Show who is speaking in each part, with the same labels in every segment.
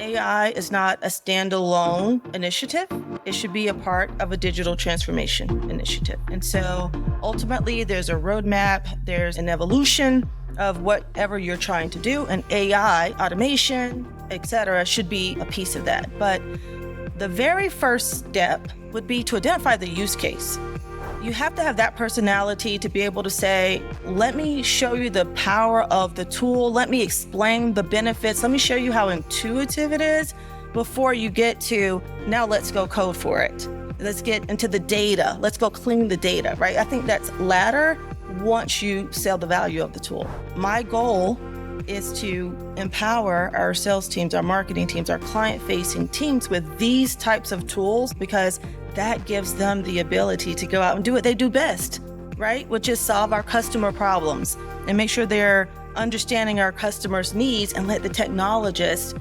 Speaker 1: AI is not a standalone initiative. It should be a part of a digital transformation initiative. And so ultimately, there's a roadmap, there's an evolution of whatever you're trying to do, and AI, automation, et cetera, should be a piece of that. But the very first step would be to identify the use case. You have to have that personality to be able to say, let me show you the power of the tool. Let me explain the benefits. Let me show you how intuitive it is before you get to, now let's go code for it. Let's get into the data. Let's go clean the data, right? I think that's latter once you sell the value of the tool. My goal is to empower our sales teams, our marketing teams, our client-facing teams with these types of tools, because that gives them the ability to go out and do what they do best, right? Which is solve our customer problems and make sure they're understanding our customers' needs, and let the technologists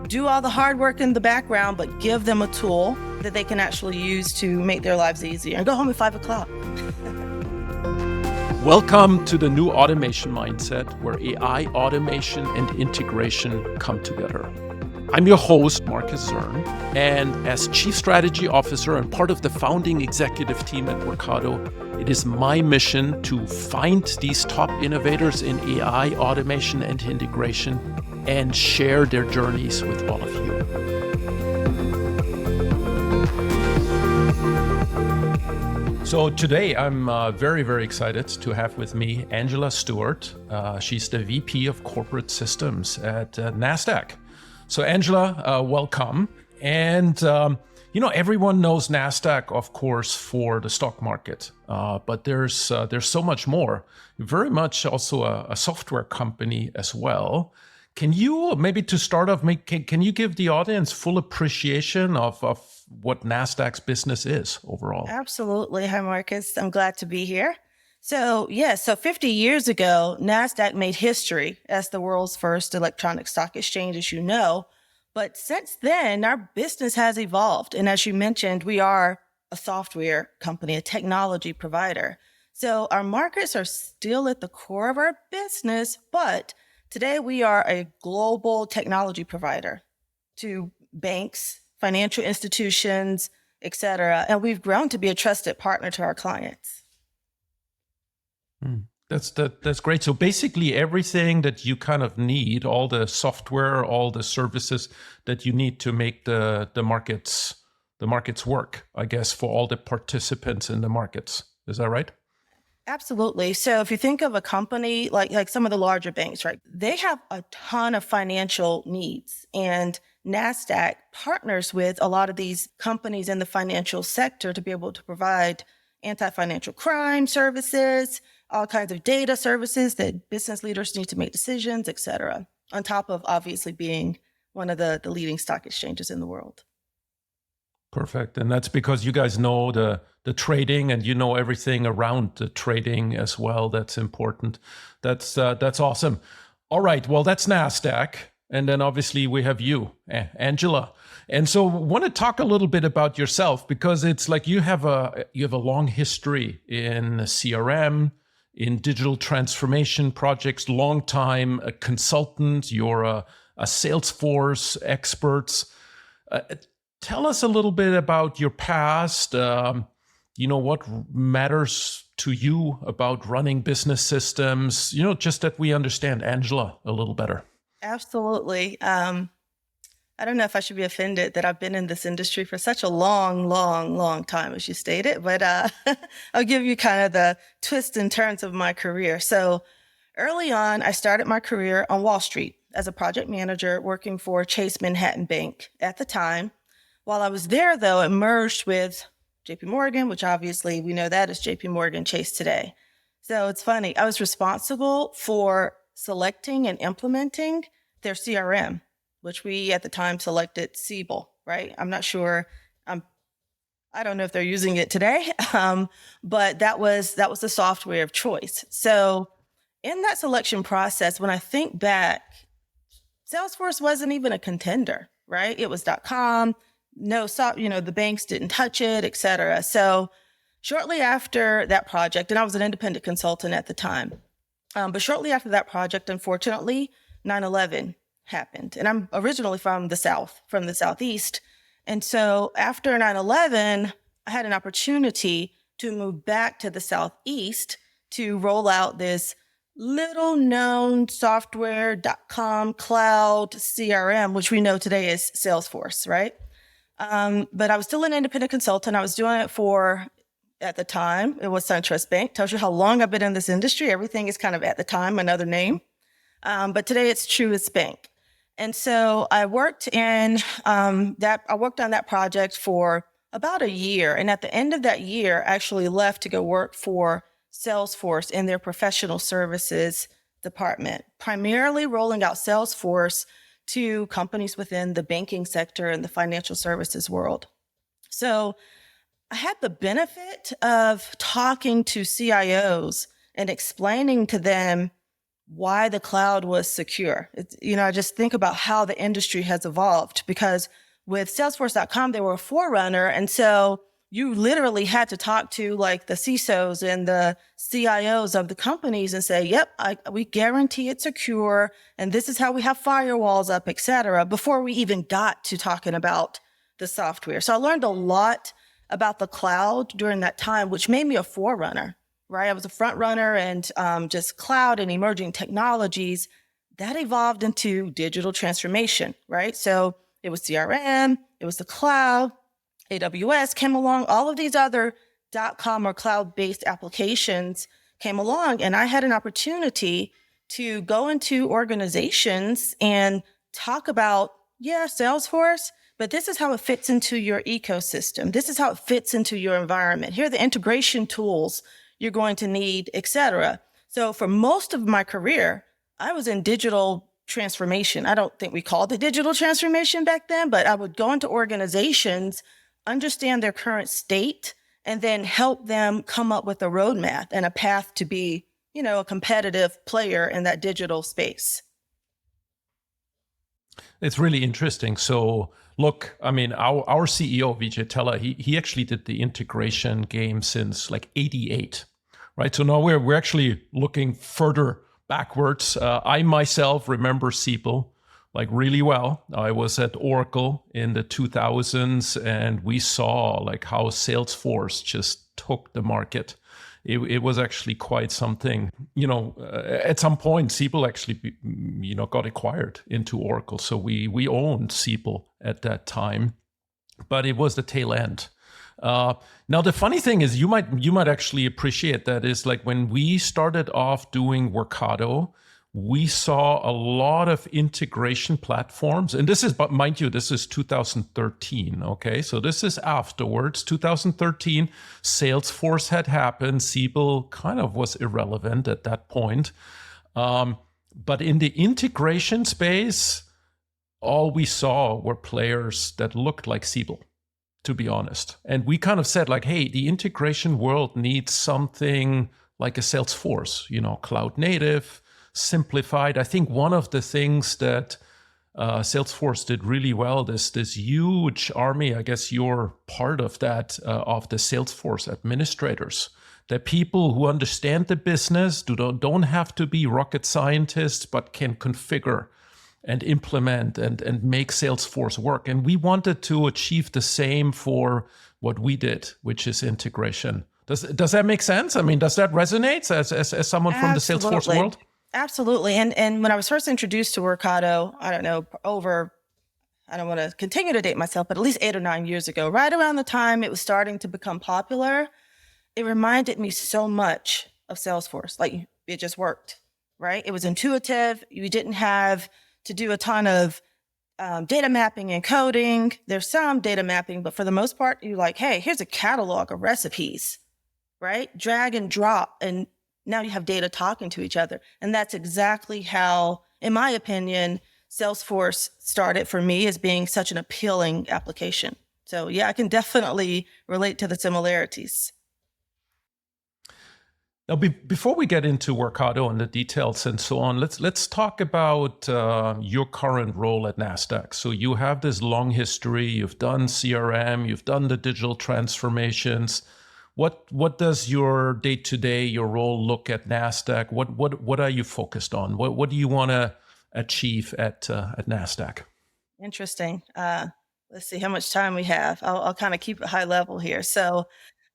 Speaker 1: do all the hard work in the background, but give them a tool that they can actually use to make their lives easier and go home at 5 o'clock.
Speaker 2: Welcome to the new automation mindset, where AI, automation, and integration come together. I'm your host, Markus Zirn, and as Chief Strategy Officer and part of the founding executive team at Workato, it is my mission to find these top innovators in AI, automation, and integration and share their journeys with all of you. So today I'm very, very excited to have with me Angela Stewart. She's the VP of Corporate Systems at Nasdaq. So Angela, welcome. And everyone knows Nasdaq, of course, for the stock market, but there's so much more. Very much also a software company as well. Can you, maybe to start off, can you give the audience full appreciation of what Nasdaq's business is overall?
Speaker 1: Absolutely. Hi, Marcus. I'm glad to be here. So 50 years ago, Nasdaq made history as the world's first electronic stock exchange, as you know. But since then, our business has evolved. And as you mentioned, we are a software company, a technology provider. So our markets are still at the core of our business, but today we are a global technology provider to banks, financial institutions, et cetera. And we've grown to be a trusted partner to our clients.
Speaker 2: That's great. So basically everything that you kind of need, all the software, all the services that you need to make the markets work, I guess, for all the participants in the markets. Is that right?
Speaker 1: Absolutely. So if you think of a company like some of the larger banks, right, they have a ton of financial needs, and Nasdaq partners with a lot of these companies in the financial sector to be able to provide anti-financial crime services, all kinds of data services that business leaders need to make decisions, et cetera, on top of obviously being one of the leading stock exchanges in the world.
Speaker 2: Perfect. And that's because you guys know the trading, and you know everything around the trading as well. That's important. That's awesome. All right. Well, that's Nasdaq. And then obviously we have you, Angela. And so I want to talk a little bit about yourself, because it's like you have a long history in CRM, in digital transformation projects, long time a consultant. You're a Salesforce expert. Tell us a little bit about your past. What matters to you about running business systems? Just that we understand Angela a little better.
Speaker 1: Absolutely. I don't know if I should be offended that I've been in this industry for such a long time, as you stated, but I'll give you kind of the twists and turns of my career. So early on, I started my career on Wall Street as a project manager working for Chase Manhattan Bank at the time. While I was there, though, it merged with JP Morgan, which obviously we know that is JP Morgan Chase today. So it's funny, I was responsible for selecting and implementing their CRM, which we at the time selected Siebel, right? I'm not sure. I don't know if they're using it today, but that was the software of choice. So in that selection process, when I think back, Salesforce wasn't even a contender, right? It was .com. The banks didn't touch it, et cetera. So shortly after that project, and I was an independent consultant at the time, but shortly after that project, unfortunately, 9/11 happened. And I'm originally from the South, from the Southeast. And so after 9/11, I had an opportunity to move back to the Southeast to roll out this little known software.com cloud CRM, which we know today is Salesforce, right? But I was still an independent consultant. I was doing it for, at the time, it was SunTrust Bank. Tells you how long I've been in this industry. Everything is kind of, at the time, another name. But today it's Truist Bank. And so I worked on that project for about a year. And at the end of that year, I actually left to go work for Salesforce in their professional services department, primarily rolling out Salesforce to companies within the banking sector and the financial services world. So I had the benefit of talking to CIOs and explaining to them why the cloud was secure. I just think about how the industry has evolved, because with Salesforce.com, they were a forerunner. And so you literally had to talk to like the CISOs and the CIOs of the companies and say, yep, we guarantee it's secure. And this is how we have firewalls up, et cetera, before we even got to talking about the software. So I learned a lot about the cloud during that time, which made me a forerunner, right? I was a front runner, and just cloud and emerging technologies that evolved into digital transformation, right? So it was CRM, it was the cloud, AWS came along, all of these other .com or cloud-based applications came along, and I had an opportunity to go into organizations and talk about, Salesforce, but this is how it fits into your ecosystem. This is how it fits into your environment. Here are the integration tools you're going to need, et cetera. So for most of my career, I was in digital transformation. I don't think we called it digital transformation back then, but I would go into organizations, understand their current state, and then help them come up with a roadmap and a path to be, a competitive player in that digital space.
Speaker 2: It's really interesting. So look, I mean, our CEO, Vijay Tella, he actually did the integration game since like 88, right? So now we're actually looking further backwards. I myself remember Siebel like really well. I was at Oracle in the 2000s, and we saw like how Salesforce just took the market. It was actually quite something. At some point, Siebel actually, got acquired into Oracle. So we owned Siebel at that time, but it was the tail end. Now, the funny thing is, you might actually appreciate that is like when we started off doing Workato, we saw a lot of integration platforms. And this is, but mind you, this is 2013. Okay. So this is afterwards, 2013, Salesforce had happened. Siebel kind of was irrelevant at that point. But in the integration space, all we saw were players that looked like Siebel, to be honest. And we kind of said like, hey, the integration world needs something like a Salesforce, cloud native, simplified. I think one of the things that Salesforce did really well, this huge army, I guess you're part of that, of the Salesforce administrators, the people who understand the business, don't have to be rocket scientists, but can configure and implement and make Salesforce work. And we wanted to achieve the same for what we did, which is integration. Does that make sense? I mean, does that resonate as someone from the Salesforce world?
Speaker 1: Absolutely. And when I was first introduced to Workato, I don't want to continue to date myself, but at least 8 or 9 years ago, right around the time it was starting to become popular, it reminded me so much of Salesforce. Like it just worked, right? It was intuitive. You didn't have to do a ton of data mapping and coding. There's some data mapping, but for the most part, you're like, hey, here's a catalog of recipes, right? Drag and drop, and now you have data talking to each other. And that's exactly how, in my opinion, Salesforce started for me as being such an appealing application. So yeah, I can definitely relate to the similarities.
Speaker 2: Now, before we get into Workato and the details and so on, let's talk about your current role at Nasdaq. So you have this long history. You've done CRM. You've done the digital transformations. What does your day-to-day, your role look at Nasdaq? What are you focused on? What do you want to achieve at Nasdaq?
Speaker 1: Interesting. Let's see how much time we have. I'll kind of keep it high level here. So,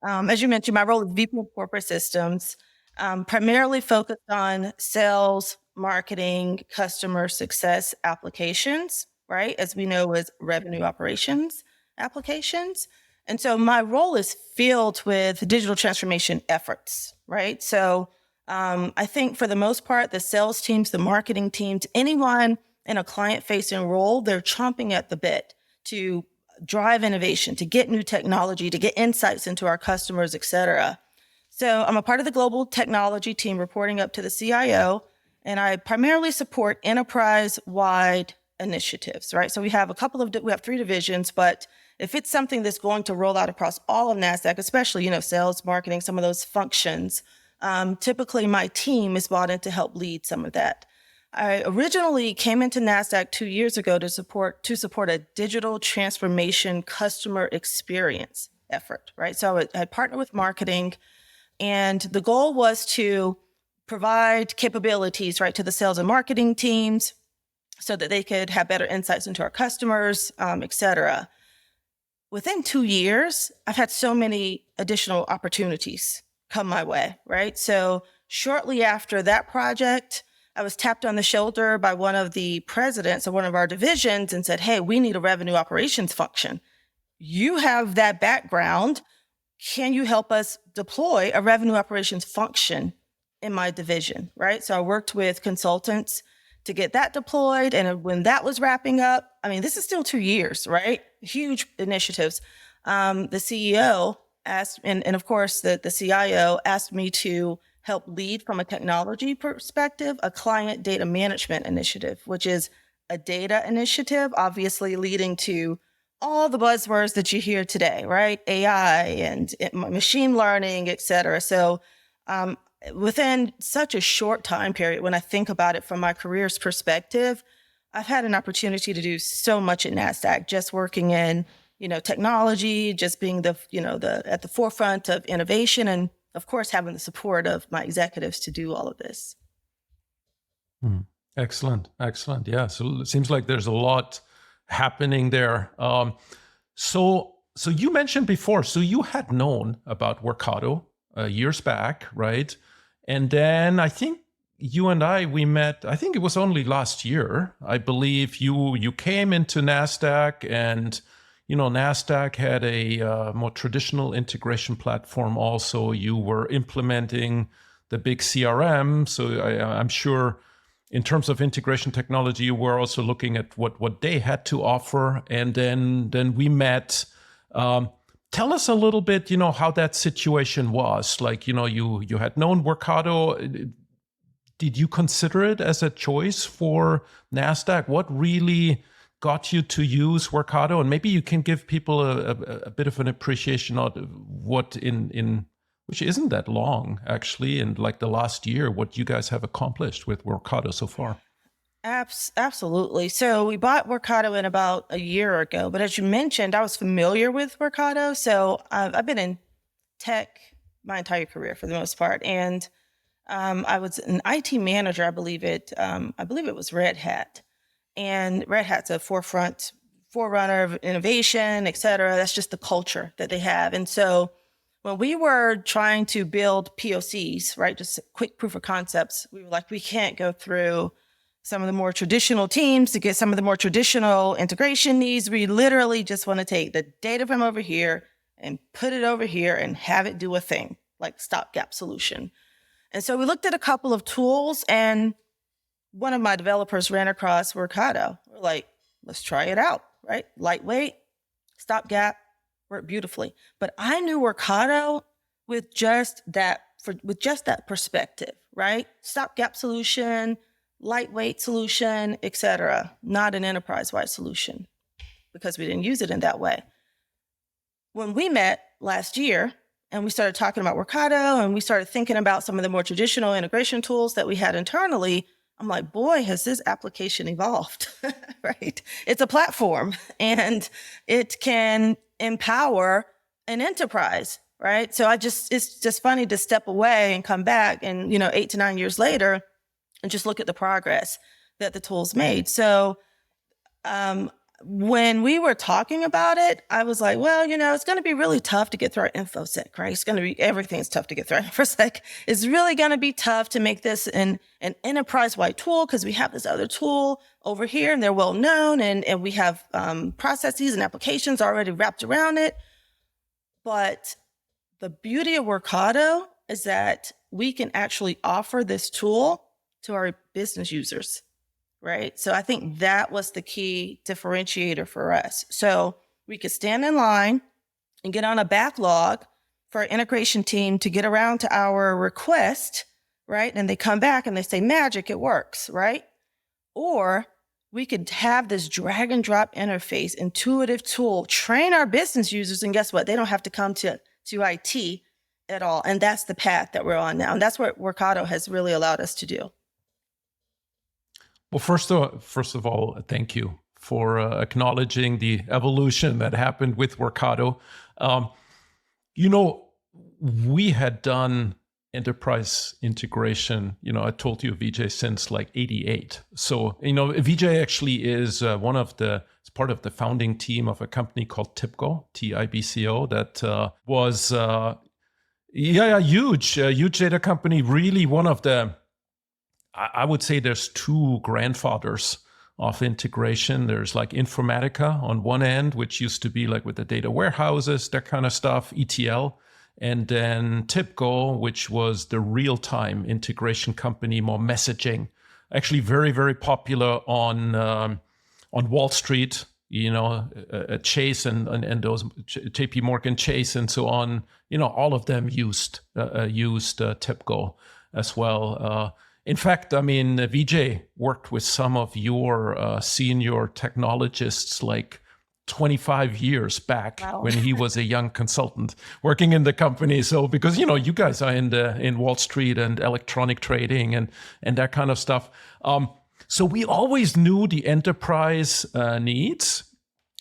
Speaker 1: as you mentioned, my role is VP of Corporate Systems, primarily focused on sales, marketing, customer success applications, right? As we know, as revenue operations applications. And so my role is filled with digital transformation efforts, right? So I think for the most part, the sales teams, the marketing teams, anyone in a client-facing role, they're chomping at the bit to drive innovation, to get new technology, to get insights into our customers, et cetera. So I'm a part of the global technology team reporting up to the CIO, and I primarily support enterprise-wide initiatives, right? So we have we have 3 divisions, but if it's something that's going to roll out across all of Nasdaq, especially, sales, marketing, some of those functions, typically my team is brought in to help lead some of that. I originally came into Nasdaq 2 years ago to support a digital transformation customer experience effort, right? So I had partnered with marketing, and the goal was to provide capabilities, right, to the sales and marketing teams so that they could have better insights into our customers, et cetera. Within 2 years, I've had so many additional opportunities come my way, right? So shortly after that project, I was tapped on the shoulder by one of the presidents of one of our divisions and said, hey, we need a revenue operations function. You have that background. Can you help us deploy a revenue operations function in my division, right? So I worked with consultants to get that deployed. And when that was wrapping up, this is still 2 years, right? Huge initiatives. The CEO asked, and of course the CIO asked me to help lead from a technology perspective, a client data management initiative, which is a data initiative, obviously leading to all the buzzwords that you hear today, right? AI and machine learning, et cetera. So within such a short time period, when I think about it from my career's perspective, I've had an opportunity to do so much at Nasdaq, just working in, technology, just being at the forefront of innovation, and of course, having the support of my executives to do all of this.
Speaker 2: Excellent. Yeah. So it seems like there's a lot happening there. So you mentioned before, so you had known about Workato years back, right? And then I think you and we met, I think it was only last year. I believe you came into Nasdaq, and Nasdaq had a more traditional integration platform. Also, you were implementing the big CRM. So I'm sure in terms of integration technology, you were also looking at what they had to offer. And then we met. Tell us a little bit, how that situation was. Like, you had known Workato. Did you consider it as a choice for Nasdaq? What really got you to use Workato? And maybe you can give people a bit of an appreciation of what which isn't that long, actually, in like the last year, what you guys have accomplished with Workato so far.
Speaker 1: Absolutely. So we bought Workato in about a year ago, but as you mentioned, I was familiar with Workato. So I've been in tech my entire career for the most part. And I was an IT manager, I believe it was Red Hat. And Red Hat's a forerunner of innovation, et cetera. That's just the culture that they have. And so when we were trying to build POCs, right, just quick proof of concepts, we were like, we can't go through some of the more traditional teams to get some of the more traditional integration needs. We literally just want to take the data from over here and put it over here and have it do a thing, like stopgap solution. And so we looked at a couple of tools, and one of my developers ran across Workato. We're like, let's try it out, right? Lightweight, stopgap, worked beautifully. But I knew Workato with just that perspective, right? Stopgap solution, lightweight solution, et cetera, not an enterprise-wide solution, because we didn't use it in that way. When we met last year and we started talking about Workato and we started thinking about some of the more traditional integration tools that we had internally, I'm like, boy, has this application evolved, right? It's a platform and it can empower an enterprise, right? So it's just funny to step away and come back and, 8 to 9 years later and just look at the progress that the tool's made. So when we were talking about it, I was like, well, it's going to be really tough to get through our InfoSec, right? It's going to be, everything's tough to get through our InfoSec. It's really going to be tough to make this an enterprise-wide tool because we have this other tool over here and they're well known and we have processes and applications already wrapped around it. But the beauty of Workato is that we can actually offer this tool to our business users. Right. So I think that was the key differentiator for us. So we could stand in line and get on a backlog for our integration team to get around to our request, right? And they come back and they say, magic, it works, right? Or we could have this drag and drop interface, intuitive tool, train our business users. And guess what? They don't have to come to IT at all. And that's the path that we're on now. And that's what Workato has really allowed us to do.
Speaker 2: Well, first of all, thank you for acknowledging the evolution that happened with Workato. We had done enterprise integration, I told you, Vijay, since like 88. So, Vijay actually is it's part of the founding team of a company called TIBCO, TIBCO, that was, huge data company, really one of the, I would say there's two grandfathers of integration. There's like Informatica on one end, which used to be like with the data warehouses, that kind of stuff, ETL. And then TIBCO, which was the real-time integration company, more messaging. Actually very, very popular on Wall Street, Chase and those JP Morgan Chase and so on. All of them used TIBCO as well. In fact, Vijay worked with some of your senior technologists like 25 years back. Wow. When he was a young consultant working in the company. So because, you guys are in Wall Street and electronic trading and that kind of stuff. So we always knew the enterprise needs.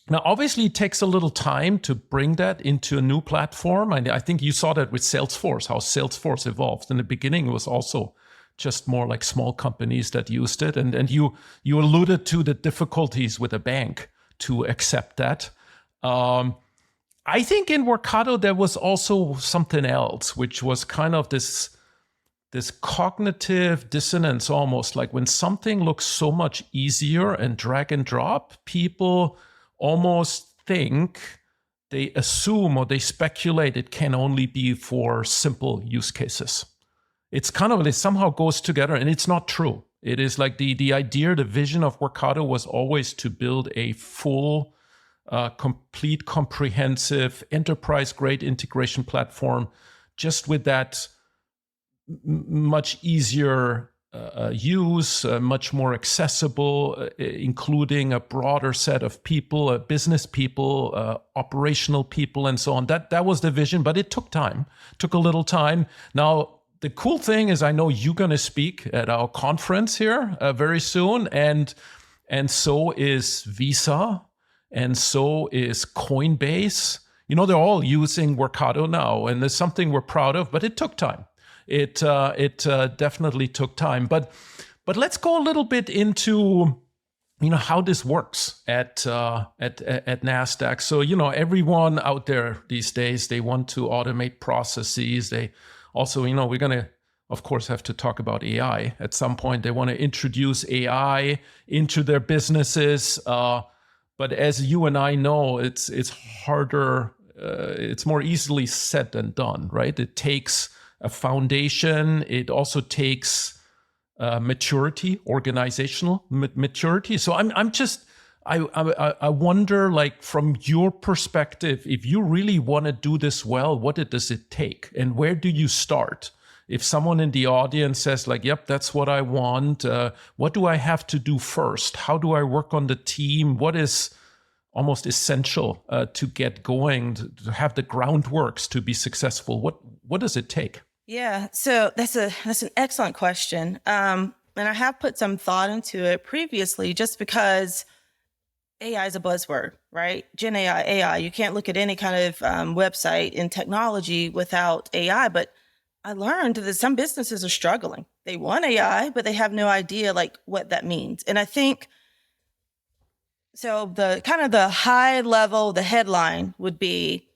Speaker 2: Now, obviously, it takes a little time to bring that into a new platform. And I think you saw that with Salesforce, how Salesforce evolved. In the beginning, it was also just more like small companies that used it. And you alluded to the difficulties with a bank to accept that. I think in Workato, there was also something else, which was kind of this cognitive dissonance, almost like when something looks so much easier and drag and drop, people almost think, they assume or they speculate it can only be for simple use cases. It's kind of, it somehow goes together, and it's not true. It is like the idea, the vision of Workato was always to build a full, complete, comprehensive, enterprise-grade integration platform, just with that much easier use, much more accessible, including a broader set of people, business people, operational people, and so on. That was the vision, but it took time, took a little time. Now, the cool thing is I know you're going to speak at our conference here very soon, and so is Visa, and so is Coinbase. They're all using Workato now, and there's something we're proud of, but it took time. It definitely took time. But let's go a little bit into how this works at Nasdaq. So everyone out there these days, they want to automate processes. They also, we're going to, of course, have to talk about AI at some point. They want to introduce AI into their businesses. But as you and I know, it's harder. It's more easily said than done, right? It takes a foundation. It also takes maturity, organizational maturity. So I wonder, like, from your perspective, if you really want to do this well, what does it take? And where do you start? If someone in the audience says, like, yep, that's what I want, what do I have to do first? How do I work on the team? What is almost essential to get going, to have the groundworks to be successful? What does it take?
Speaker 1: Yeah, so that's an excellent question. And I have put some thought into it previously, just because AI is a buzzword, right? GenAI, AI. You can't look at any kind of website in technology without AI. But I learned that some businesses are struggling. They want AI, but they have no idea like what that means. And I think so the kind of the high level, the headline would be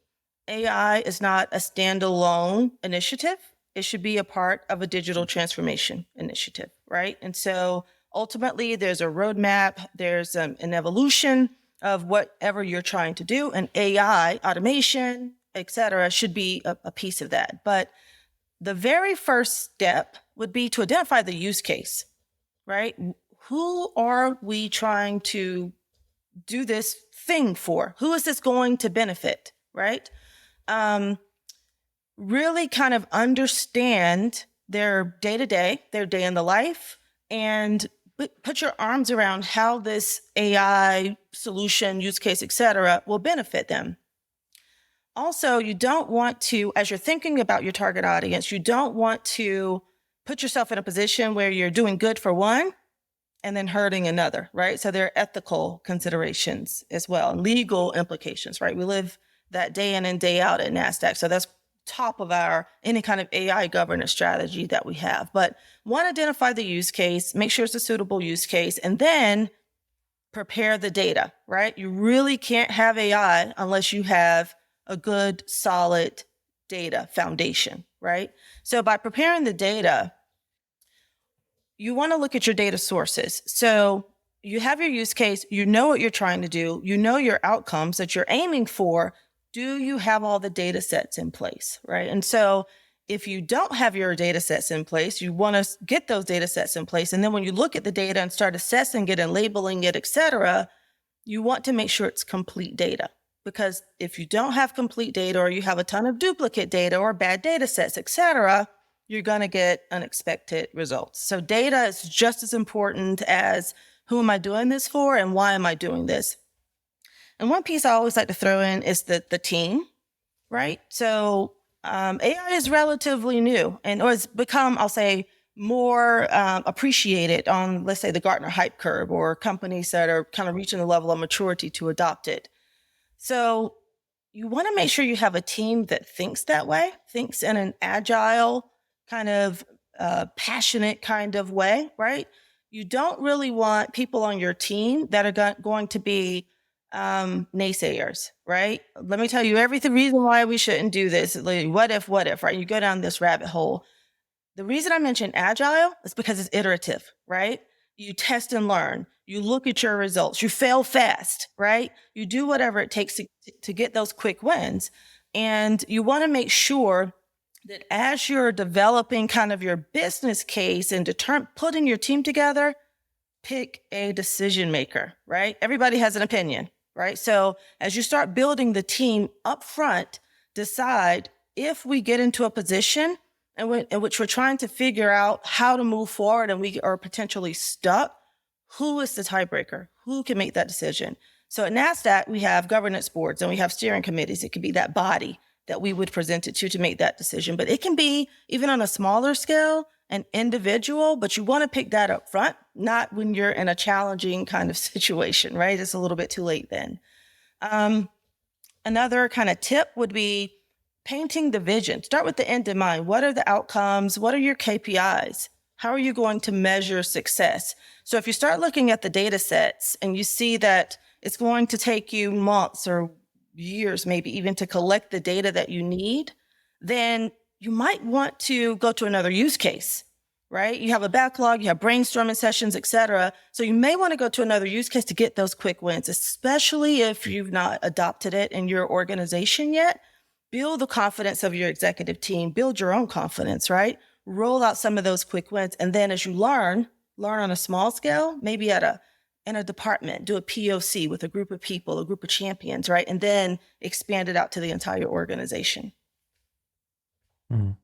Speaker 1: AI is not a standalone initiative. It should be a part of a digital transformation initiative, right? And so ultimately, there's a roadmap, there's an evolution of whatever you're trying to do, and AI, automation, et cetera, should be a piece of that. But the very first step would be to identify the use case, right? Who are we trying to do this thing for? Who is this going to benefit, right? Really kind of understand their day-to-day, their day in the life, and put your arms around how this AI solution, use case, et cetera, will benefit them. Also, you don't want to, as you're thinking about your target audience, you don't want to put yourself in a position where you're doing good for one and then hurting another, right? So there are ethical considerations as well, and legal implications, right? We live that day in and day out at Nasdaq. So that's top of our any kind of AI governance strategy that we have. But one, identify the use case, make sure it's a suitable use case, and then prepare the data, right? You really can't have AI unless you have a good, solid data foundation, right? So by preparing the data, you want to look at your data sources. So you have your use case, you know what you're trying to do, you know your outcomes that you're aiming for. Do you have all the data sets in place, right? And so if you don't have your data sets in place, you want to get those data sets in place. And then when you look at the data and start assessing it and labeling it, et cetera, you want to make sure it's complete data. Because if you don't have complete data, or you have a ton of duplicate data or bad data sets, et cetera, you're going to get unexpected results. So data is just as important as who am I doing this for and why am I doing this? And one piece I always like to throw in is the team, right? So AI is relatively new and has become, I'll say, more appreciated on, let's say, the Gartner hype curve, or companies that are kind of reaching the level of maturity to adopt it. So you want to make sure you have a team that thinks that way, thinks in an agile, kind of passionate kind of way, right? You don't really want people on your team that are going to be naysayers, right? Let me tell you everything reason why we shouldn't do this. Like, what if, right? You go down this rabbit hole. The reason I mentioned agile is because it's iterative, right? You test and learn. You look at your results. You fail fast, right? You do whatever it takes to get those quick wins. And you want to make sure that as you're developing kind of your business case and putting your team together, pick a decision maker, right? Everybody has an opinion, right? So as you start building the team up front, decide if we get into a position in which we're trying to figure out how to move forward and we are potentially stuck, who is the tiebreaker? Who can make that decision? So at Nasdaq, we have governance boards and we have steering committees. It could be that body that we would present it to make that decision. But it can be, even on a smaller scale, an individual, but you want to pick that up front, not when you're in a challenging kind of situation, right? It's a little bit too late then. Another kind of tip would be painting the vision. Start with the end in mind. What are the outcomes? What are your KPIs? How are you going to measure success? So if you start looking at the data sets and you see that it's going to take you months or years, maybe even to collect the data that you need, then you might want to go to another use case, right? You have a backlog, you have brainstorming sessions, et cetera. So you may want to go to another use case to get those quick wins, especially if you've not adopted it in your organization yet. Build the confidence of your executive team, build your own confidence, right? Roll out some of those quick wins. And then as you learn on a small scale, maybe in a department, do a POC with a group of people, a group of champions, right? And then expand it out to the entire organization.
Speaker 2: Mm.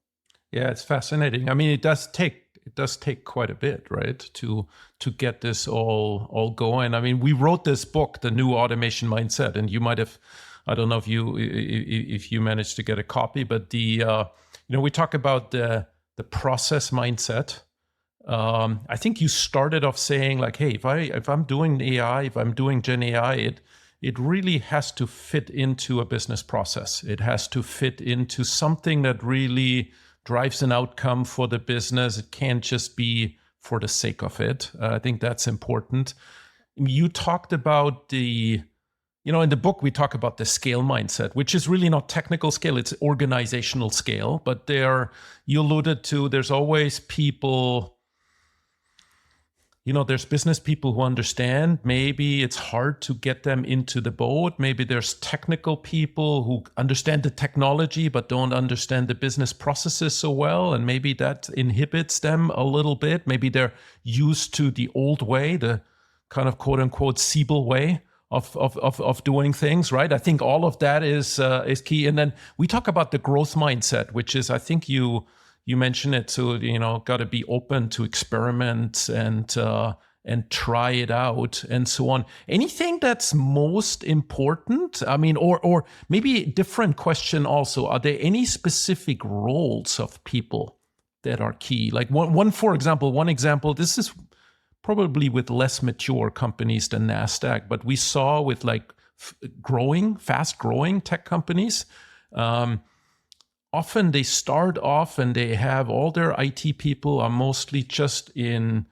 Speaker 2: Yeah, it's fascinating. I mean, it does take quite a bit, right, to get this all going. I mean, we wrote this book, The New Automation Mindset, and you might have, I don't know if you managed to get a copy, but we talk about the process mindset. I think you started off saying like, hey, if I'm doing AI, if I'm doing GenAI, it really has to fit into a business process. It has to fit into something that really drives an outcome for the business. It can't just be for the sake of it. I think that's important. You talked about in the book, we talk about the scale mindset, which is really not technical scale, it's organizational scale. But you alluded to, there's always people, there's business people who understand. Maybe it's hard to get them into the boat. Maybe there's technical people who understand the technology but don't understand the business processes so well. And maybe that inhibits them a little bit. Maybe they're used to the old way, the kind of quote unquote Siebel way of doing things, right? I think all of that is key. And then we talk about the growth mindset, which is, I think you mentioned it. So, got to be open to experiment and try it out and so on. Anything that's most important? I mean, or maybe a different question also. Are there any specific roles of people that are key? Like one example, this is probably with less mature companies than Nasdaq, but we saw with like fast growing tech companies, often they start off and they have all their IT people are mostly just in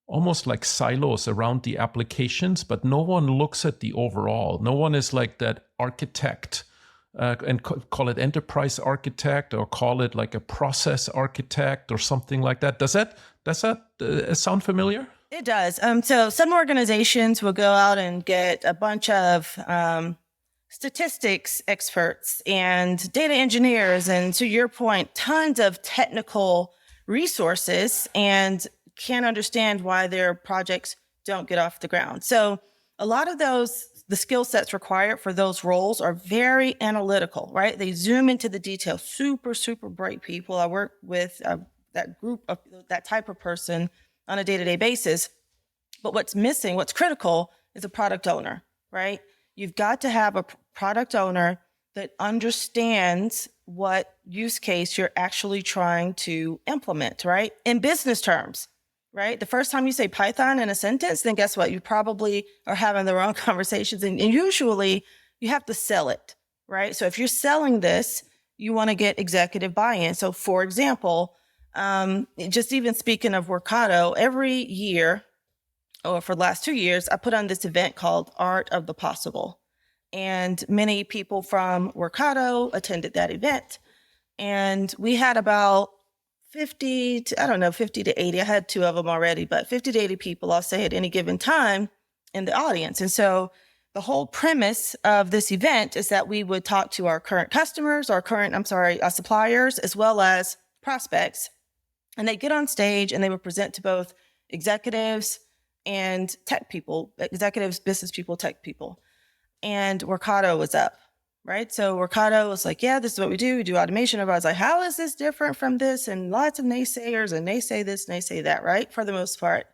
Speaker 2: almost like silos around the applications, but no one looks at the overall. No one is like that architect and call it enterprise architect or call it like a process architect or something like that. Does that sound familiar?
Speaker 1: It does. So some organizations will go out and get a bunch of statistics experts and data engineers, and to your point, tons of technical resources, and can't understand why their projects don't get off the ground. So a lot of the skill sets required for those roles are very analytical, right? They zoom into the detail. Super, super bright people. I work with that group of that type of person on a day-to-day basis. But what's missing, what's critical, is a product owner, right? You've got to have a product owner that understands what use case you're actually trying to implement, right? In business terms, right? The first time you say Python in a sentence, then guess what? You probably are having the wrong conversations. And usually you have to sell it, right? So if you're selling this, you want to get executive buy-in. So for example, just even speaking of Workato, every year, or for the last 2 years, I put on this event called Art of the Possible. And many people from Workato attended that event. And we had about 50 to 80. I had 2 of them already, but 50 to 80 people, I'll say, at any given time in the audience. And so the whole premise of this event is that we would talk to our current customers, our suppliers, as well as prospects. And they get on stage and they would present to both executives and tech people, executives, business people, tech people. And Workato was up, right? So Workato was like, yeah, this is what we do. We do automation. Everybody's like, how is this different from this? And lots of naysayers, and they say this and they say that, right? For the most part.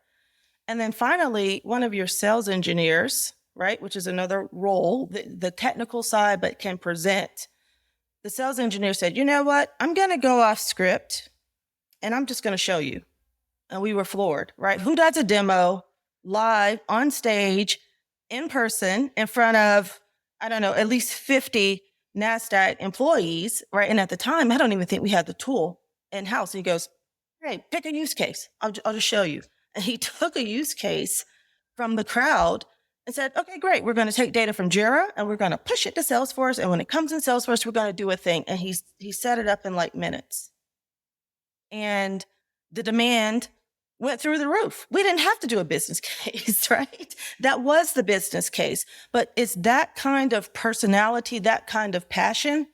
Speaker 1: And then finally, one of your sales engineers, right, which is another role, the technical side, but can present. The sales engineer said, you know what? I'm going to go off script and I'm just going to show you. And we were floored, right? Who does a demo live on stage in person in front of, at least 50 Nasdaq employees, right? And at the time, I don't even think we had the tool in-house. And he goes, hey, pick a use case. I'll just show you. And he took a use case from the crowd and said, okay, great. We're going to take data from Jira and we're going to push it to Salesforce. And when it comes in Salesforce, we're going to do a thing. And he set it up in like minutes. And the demand went through the roof. We didn't have to do a business case, right? That was the business case. But it's that kind of personality, that kind of passion.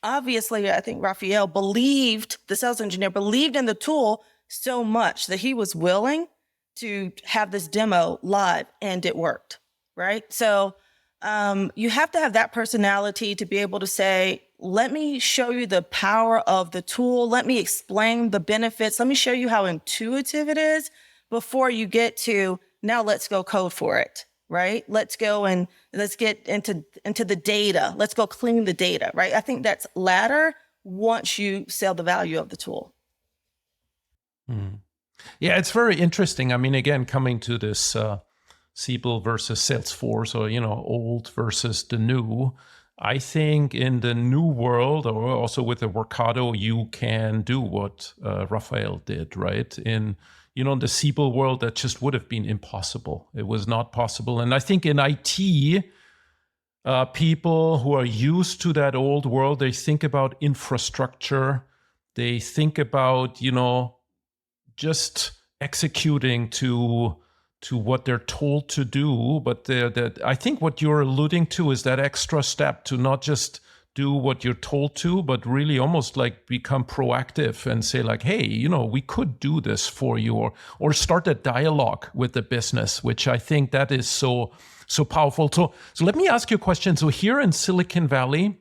Speaker 1: Obviously, I think Raphael the sales engineer believed in the tool so much that he was willing to have this demo live, and it worked, right? So you have to have that personality to be able to say, let me show you the power of the tool. Let me explain the benefits. Let me show you how intuitive it is before you get to, now let's go code for it, right? Let's go and let's get into the data. Let's go clean the data, right? I think that's latter once you sell the value of the tool.
Speaker 2: Yeah, it's very interesting. I mean, again, coming to this Siebel versus Salesforce, or, old versus the new. I think in the new world, or also with the Workato, you can do what Raphael did, right? In the Siebel world, that just would have been impossible. It was not possible. And I think in IT, people who are used to that old world, they think about infrastructure. They think about, just executing to what they're told to do. But I think what you're alluding to is that extra step to not just do what you're told to, but really almost like become proactive and say like, hey, we could do this for you, or start a dialogue with the business, which I think that is so powerful. So let me ask you a question. So here in Silicon Valley,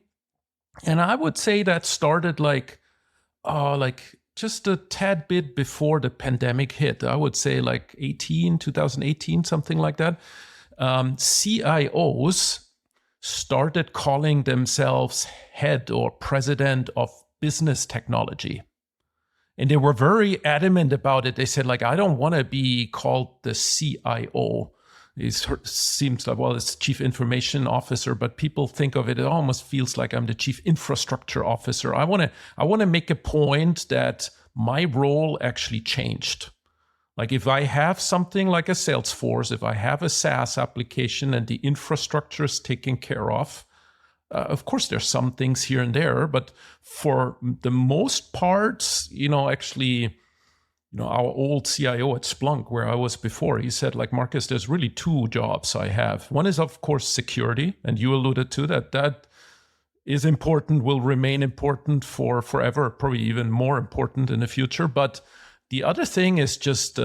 Speaker 2: and I would say that started like just a tad bit before the pandemic hit. I would say like 2018, something like that. CIOs started calling themselves head or president of business technology. And they were very adamant about it. They said, like, I don't want to be called the CIO. It seems like, well, it's chief information officer, but people think of it, it almost feels like I'm the chief infrastructure officer. I want to make a point that my role actually changed. Like if I have something like a Salesforce, if I have a SaaS application and the infrastructure is taken care of course, there's some things here and there, but for the most part, actually, our old CIO at Splunk, where I was before, he said, like, Markus, there's really two jobs I have. One is, of course, security. And you alluded to that. That is important, will remain important for forever, probably even more important in the future. But the other thing is just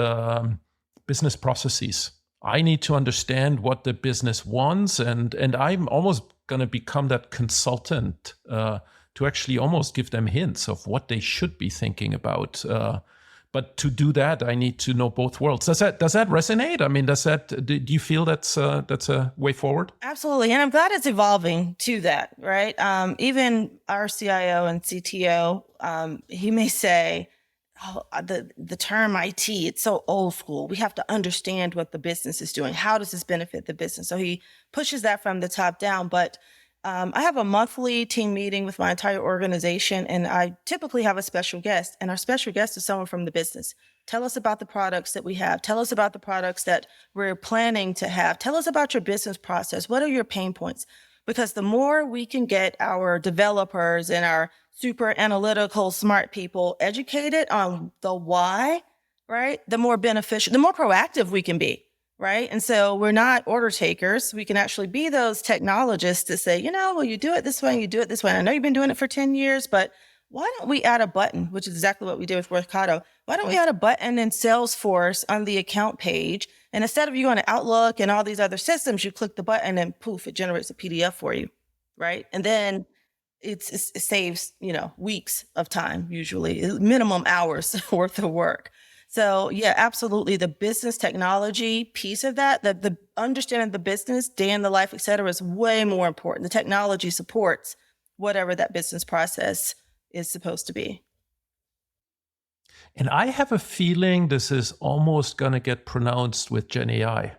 Speaker 2: business processes. I need to understand what the business wants. And I'm almost going to become that consultant to actually almost give them hints of what they should be thinking about. But to do that, I need to know both worlds. Does that resonate? I mean, do you feel that's a way forward?
Speaker 1: Absolutely. And I'm glad it's evolving to that, right? Even our CIO and CTO, he may say, oh, the term IT, it's so old school. We have to understand what the business is doing. How does this benefit the business? So he pushes that from the top down. But I have a monthly team meeting with my entire organization, and I typically have a special guest. And our special guest is someone from the business. Tell us about the products that we have. Tell us about the products that we're planning to have. Tell us about your business process. What are your pain points? Because the more we can get our developers and our super analytical, smart people educated on the why, right? The more beneficial, the more proactive we can be, right? And so we're not order takers. We can actually be those technologists to say, well, you do it this way and you do it this way. And I know you've been doing it for 10 years, but why don't we add a button, which is exactly what we did with Workato. Why don't we add a button in Salesforce on the account page? And instead of you going to Outlook and all these other systems, you click the button and poof, it generates a PDF for you, right? And then it saves, weeks of time, usually minimum hours worth of work. So yeah, absolutely. The business technology piece of that, the understanding the business, day in the life, et cetera, is way more important. The technology supports whatever that business process is supposed to be.
Speaker 2: And I have a feeling this is almost going to get pronounced with GenAI,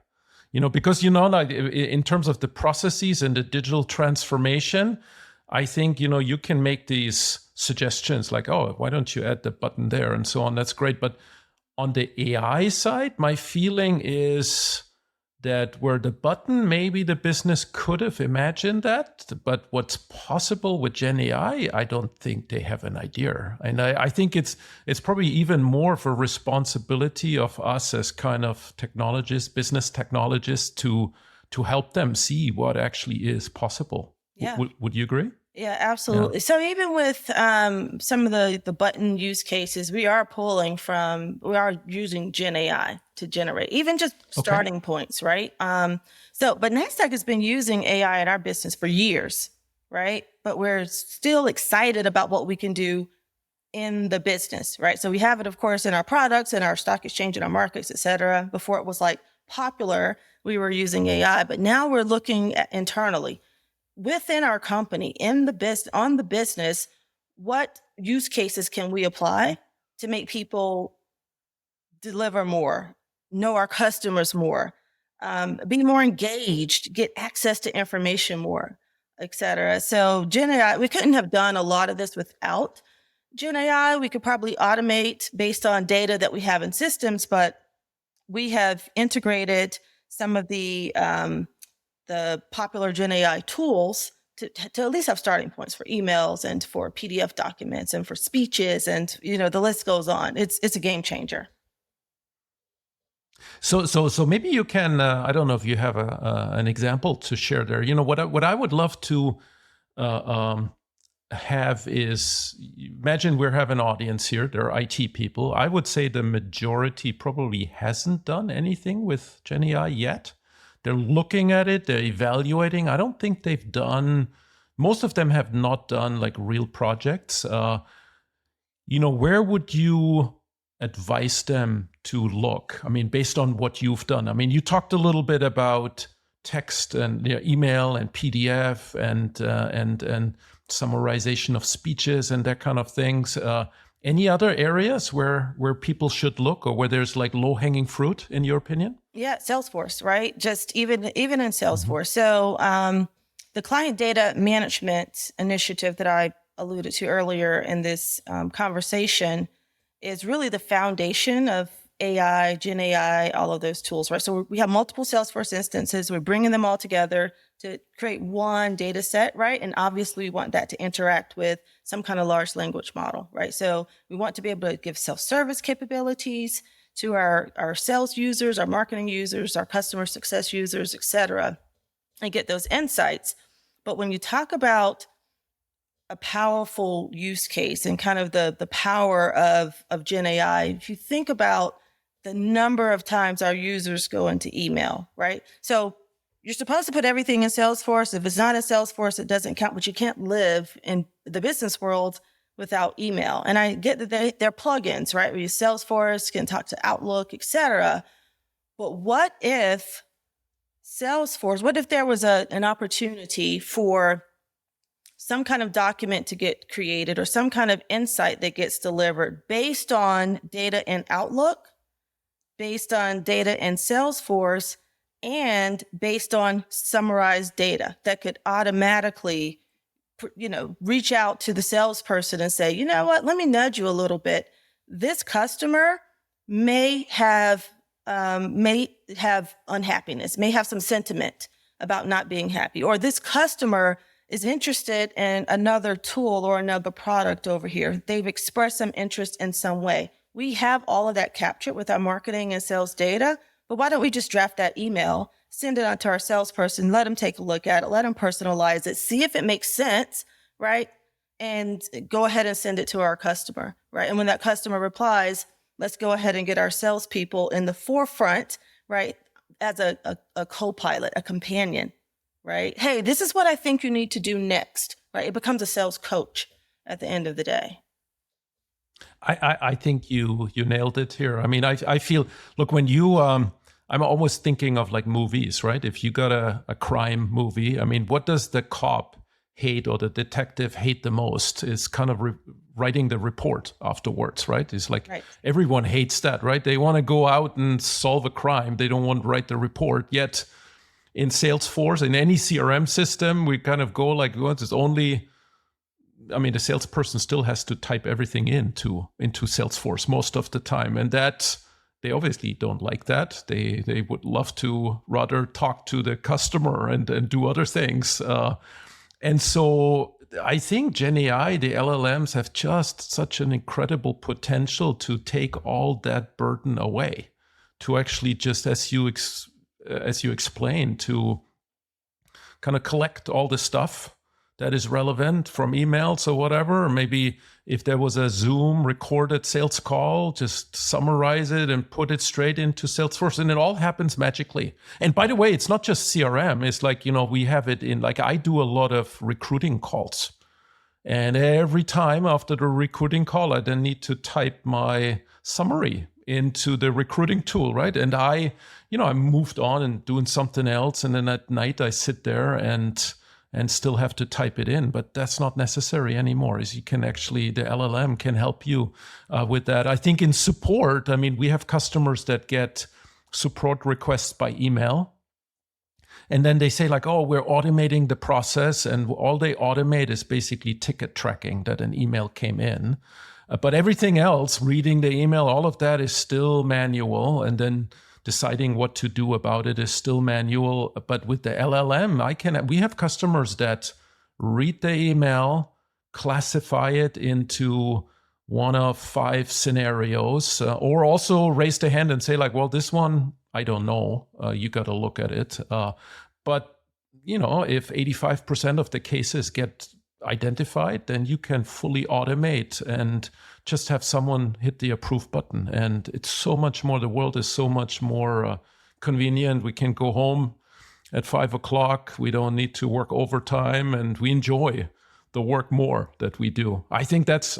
Speaker 2: because, like in terms of the processes and the digital transformation, I think, you can make these suggestions like, oh, why don't you add the button there and so on. That's great. But on the AI side, my feeling is that where the button, maybe the business could have imagined that, but what's possible with GenAI, I don't think they have an idea. And I think it's probably even more of a responsibility of us as kind of technologists, business technologists, to help them see what actually is possible.
Speaker 1: Yeah.
Speaker 2: Would you agree?
Speaker 1: Yeah, absolutely. Yeah. So even with some of the button use cases, we are using GenAI to generate, even just starting points, right? But Nasdaq has been using AI in our business for years, right? But we're still excited about what we can do in the business, right? So we have it, of course, in our products, in our stock exchange, in our markets, et cetera. Before it was like popular, we were using AI, but now we're looking at internally. Within our company, on the business, what use cases can we apply to make people deliver more, know our customers more, be more engaged, get access to information more? et cetera. So GenAI, we couldn't have done a lot of this without GenAI. We could probably automate based on data that we have in systems, but we have integrated some of the popular GenAI tools to at least have starting points for emails and for PDF documents and for speeches, and the list goes on. It's a game changer.
Speaker 2: So maybe you can. I don't know if you have an example to share there. What I would love to have is, imagine we have an audience here. They're IT people. I would say the majority probably hasn't done anything with GenAI yet. They're looking at it. They're evaluating. I don't think they've done. Most of them have not done like real projects. Where would you advise them to look? I mean, based on what you've done. I mean, you talked a little bit about text and email and PDF and summarization of speeches and that kind of things. Any other areas where people should look, or where there's like low-hanging fruit, in your opinion?
Speaker 1: Yeah, Salesforce, right? Just even in Salesforce. So the client data management initiative that I alluded to earlier in this conversation is really the foundation of AI, Gen AI, all of those tools, right? So we have multiple Salesforce instances. We're bringing them all together to create one data set, right? And obviously we want that to interact with some kind of large language model, right? So we want to be able to give self-service capabilities to our sales users, our marketing users, our customer success users, et cetera, and get those insights. But when you talk about a powerful use case and kind of the power of Gen AI, if you think about the number of times our users go into email, right? So you're supposed to put everything in Salesforce. If it's not in Salesforce, it doesn't count, but you can't live in the business world without email. And I get that they're plugins, right? We use Salesforce, can talk to Outlook, et cetera. But what if there was an opportunity for some kind of document to get created or some kind of insight that gets delivered based on data in Outlook, based on data in Salesforce, and based on summarized data that could automatically, reach out to the salesperson and say, you know what, let me nudge you a little bit. This customer may have unhappiness, may have some sentiment about not being happy, or this customer is interested in another tool or another product over here. They've expressed some interest in some way. We have all of that captured with our marketing and sales data, but why don't we just draft that email, send it on to our salesperson, let them take a look at it, let them personalize it, see if it makes sense, right? And go ahead and send it to our customer, right? And when that customer replies, let's go ahead and get our salespeople in the forefront, right? As a co-pilot, a companion, right? Hey, this is what I think you need to do next, right? It becomes a sales coach at the end of the day.
Speaker 2: I think you nailed it here. I mean, I feel, look, when you, I'm almost thinking of like movies, right? If you got a crime movie, I mean, what does the cop hate or the detective hate the most is kind of writing the report afterwards, right? It's like Everyone hates that, right? They want to go out and solve a crime. They don't want to write the report. Yet in Salesforce, in any CRM system, we kind of go like, it's only, I mean, the salesperson still has to type everything into Salesforce most of the time. And that, they obviously don't like that. They would love to rather talk to the customer and do other things. And so I think GenAI, the LLMs have just such an incredible potential to take all that burden away, to actually just, as you explained, to kind of collect all the stuff that is relevant from emails or whatever. Or maybe if there was a Zoom recorded sales call, just summarize it and put it straight into Salesforce, and it all happens magically. And by the way, it's not just CRM. It's like, we have it in, like, I do a lot of recruiting calls. And every time after the recruiting call, I then need to type my summary into the recruiting tool, right? And I moved on and doing something else. And then at night I sit there and still have to type it in, but that's not necessary anymore. Is you can actually, the LLM can help you with that. I think in support, I mean, we have customers that get support requests by email. And then they say like, oh, we're automating the process, and all they automate is basically ticket tracking that an email came in. But everything else, reading the email, all of that is still manual. And then deciding what to do about it is still manual. But with the LLM, we have customers that read the email, classify it into one of 5 scenarios, or also raise the hand and say like, well, this one, I don't know. You got to look at it. But, if 85% of the cases get identified, then you can fully automate and just have someone hit the approve button. And it's so much more, the world is so much more convenient. We can go home at 5 o'clock. We don't need to work overtime, and we enjoy the work more that we do. I think that's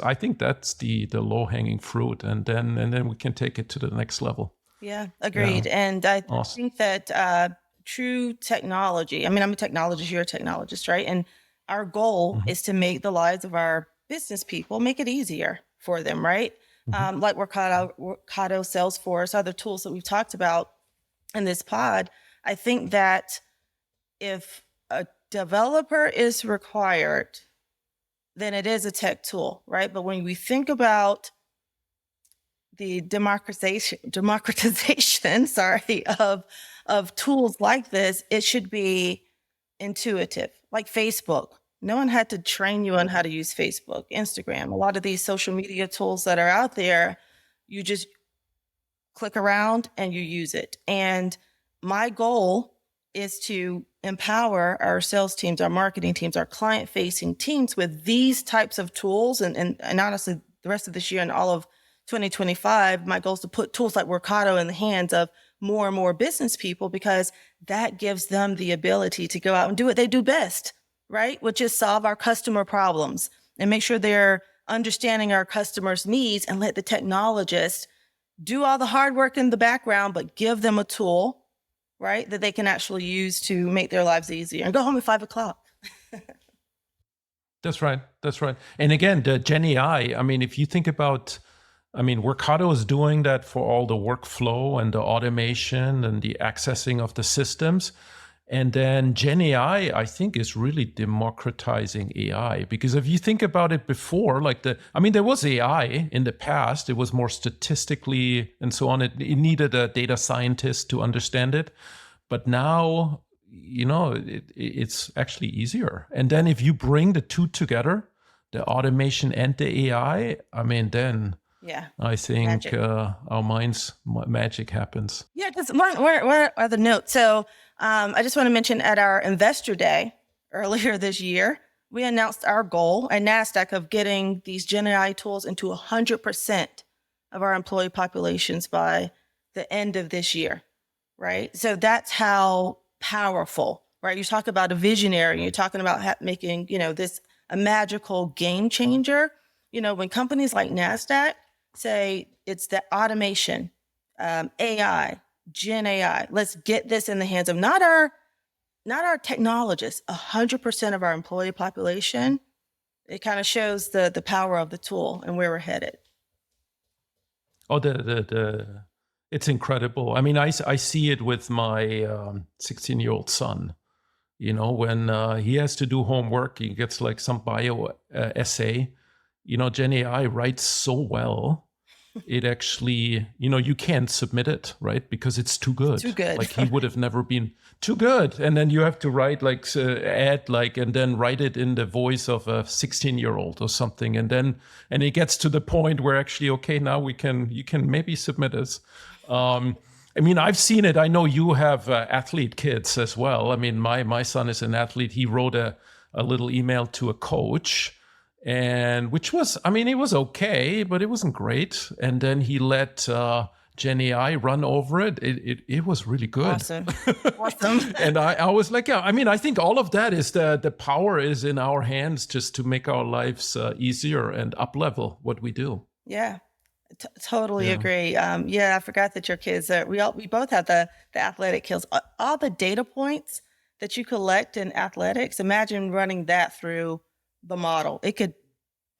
Speaker 2: the low hanging fruit. And then we can take it to the next level.
Speaker 1: Yeah, agreed. Yeah. And I think that true technology, I'm a technologist, you're a technologist, right? And our goal is to make the lives of our business people, make it easier for them, right? Like Workato, Salesforce, other tools that we've talked about in this pod. I think that if a developer is required, then it is a tech tool, right? But when we think about the democratization, of tools like this, it should be intuitive, like Facebook. No one had to train you on how to use Facebook, Instagram, a lot of these social media tools that are out there. You just click around and you use it. And my goal is to empower our sales teams, our marketing teams, our client-facing teams with these types of tools. And honestly, the rest of this year and all of 2025, my goal is to put tools like Workato in the hands of more and more business people, because that gives them the ability to go out and do what they do best, right? Which is solve our customer problems and make sure they're understanding our customers' needs, and let the technologists do all the hard work in the background, but give them a tool, right, that they can actually use to make their lives easier and go home at 5 o'clock.
Speaker 2: That's right. And again, the GenAI, if you think about, Workato is doing that for all the workflow and the automation and the accessing of the systems. And then GenAI, I think, is really democratizing AI. Because if you think about it before, there was AI in the past. It was more statistically and so on. It needed a data scientist to understand it. But now, it's actually easier. And then if you bring the two together, the automation and the AI, then... yeah, I think our minds, magic happens. Yeah, just one other note. So I just want to mention at our Investor Day earlier this year, we announced our goal at Nasdaq of getting these GenAI tools into 100% of our employee populations by the end of this year, right? So that's how powerful, right? You talk about a visionary, you're talking about making, this a magical game changer. When companies like Nasdaq say it's the automation, AI, Gen AI, let's get this in the hands of not our technologists, 100% of our employee population, it kind of shows the power of the tool and where we're headed. Oh, it's incredible. I see it with my 16-year-old son. When he has to do homework, he gets like some bio essay. Gen AI writes so well, it actually, you can't submit it, right? Because it's too good.
Speaker 1: Too good.
Speaker 2: Like he would have never been too good. And then you have to write and then write it in the voice of a 16-year-old or something. And it gets to the point where actually, okay, now you can maybe submit this. I've seen it. I know you have athlete kids as well. My son is an athlete. He wrote a little email to a coach, and which was, it was okay, but it wasn't great. And then he let Gen AI run over it. It was really good.
Speaker 1: Awesome.
Speaker 2: And I was like, yeah, I think all of that is the power is in our hands just to make our lives easier and up level what we do.
Speaker 1: Yeah. Totally agree. I forgot that your kids we both have the athletic kills. All the data points that you collect in athletics, imagine running that through the model. It could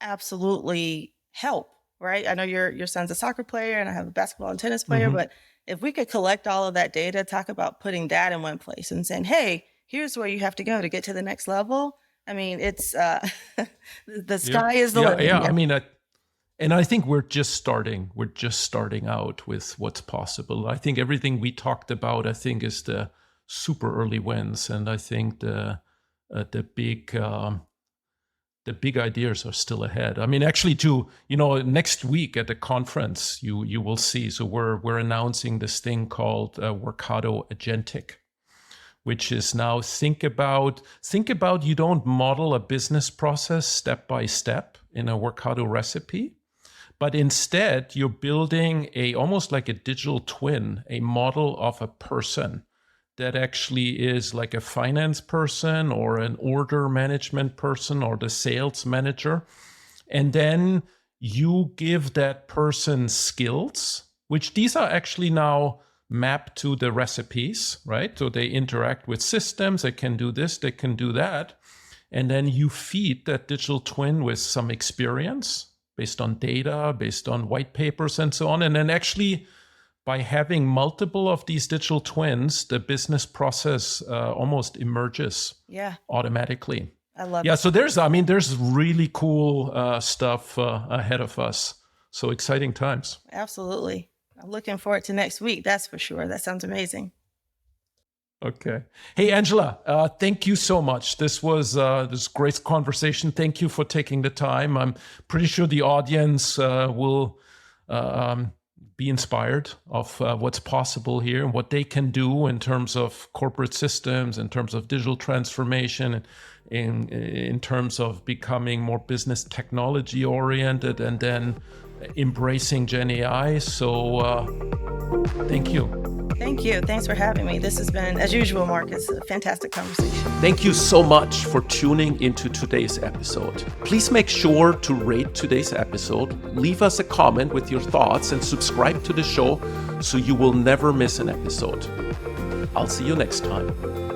Speaker 1: absolutely help, right? I know your son's a soccer player and I have a basketball and tennis player, but if we could collect all of that data, talk about putting that in one place and saying, hey, here's where you have to go to get to the next level. I mean, it's the sky is the limit.
Speaker 2: Yeah. I mean, and I think we're just starting. We're just starting out with what's possible. I think everything we talked about, I think, is the super early wins, and I think the big ideas are still ahead. I mean, actually, next week at the conference, you will see. So we're announcing this thing called Workato Agentic, which is now think about you don't model a business process step by step in a Workato recipe, but instead you're building almost like a digital twin, a model of a person that actually is like a finance person or an order management person or the sales manager. And then you give that person skills, which these are actually now mapped to the recipes, right? So they interact with systems, they can do this, they can do that. And then you feed that digital twin with some experience based on data, based on white papers and so on. And then actually by having multiple of these digital twins, the business process almost emerges automatically.
Speaker 1: I love it.
Speaker 2: Yeah, so there's really cool stuff ahead of us. So exciting times.
Speaker 1: Absolutely. I'm looking forward to next week. That's for sure. That sounds amazing.
Speaker 2: Okay. Hey, Angela, thank you so much. This was this great conversation. Thank you for taking the time. I'm pretty sure the audience will be inspired of what's possible here and what they can do in terms of corporate systems, in terms of digital transformation, in terms of becoming more business technology oriented, and then embracing GenAI. So thank you.
Speaker 1: Thank you. Thanks for having me. This has been, as usual, Markus, a fantastic conversation.
Speaker 2: Thank you so much for tuning into today's episode. Please make sure to rate today's episode, leave us a comment with your thoughts, and subscribe to the show so you will never miss an episode. I'll see you next time.